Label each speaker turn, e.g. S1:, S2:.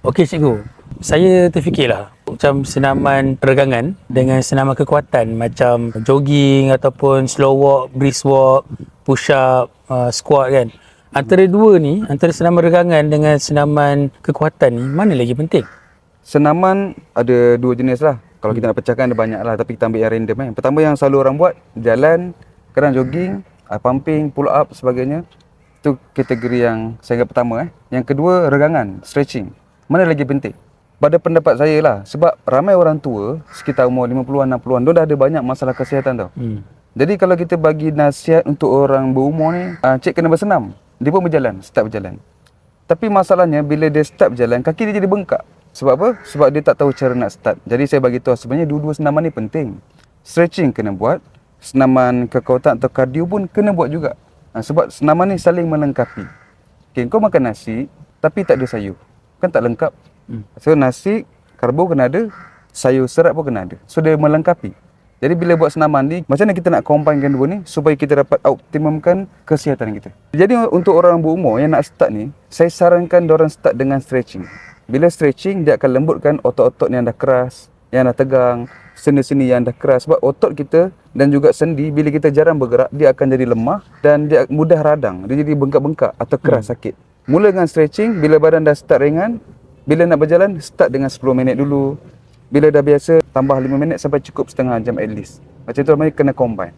S1: Okey cikgu, saya terfikirlah macam senaman regangan dengan senaman kekuatan macam jogging ataupun slow walk, brisk walk, push up, squat kan. Antara dua ni, antara senaman regangan dengan senaman kekuatan ni, mana lagi penting?
S2: Senaman ada dua jenis lah. Kalau kita nak pecahkan ada banyak lah, tapi kita ambil yang random kan. Pertama yang selalu orang buat, jalan, kadang jogging, pumping, pull up sebagainya. Itu kategori yang saya anggap pertama. Yang kedua, regangan, stretching. Mana lagi penting? Pada pendapat saya lah, sebab ramai orang tua sekitar umur 50-an, 60-an, dia dah ada banyak masalah kesihatan tau. Jadi kalau kita bagi nasihat untuk orang berumur ni, cik kena bersenam. Dia pun berjalan, start berjalan. Tapi masalahnya bila dia start berjalan, kaki dia jadi bengkak. Sebab apa? Sebab dia tak tahu cara nak start. Jadi saya bagi tahu sebenarnya dua-dua senaman ni penting. Stretching kena buat, senaman kekuatan atau kardio pun kena buat juga. Sebab senaman ni saling melengkapi. Okay, kau makan nasi tapi tak ada sayur, kan tak lengkap. So nasi, karbo kena ada, sayur serat pun kena ada. So dia melengkapi. Jadi bila buat senaman ni, macam mana kita nak combinekan dua ni supaya kita dapat optimumkan kesihatan kita. Jadi untuk orang berumur yang nak start ni, saya sarankan diorang start dengan stretching. Bila stretching, dia akan lembutkan otot-otot yang dah keras, yang dah tegang, sendi-sendi yang dah keras. Sebab otot kita dan juga sendi, bila kita jarang bergerak, dia akan jadi lemah dan dia mudah radang. Dia jadi bengkak-bengkak atau keras, sakit. Mula dengan stretching, bila badan dah start ringan, bila nak berjalan, start dengan 10 minit dulu. Bila dah biasa, tambah 5 minit sampai cukup setengah jam at least. Macam tu namanya kena combine.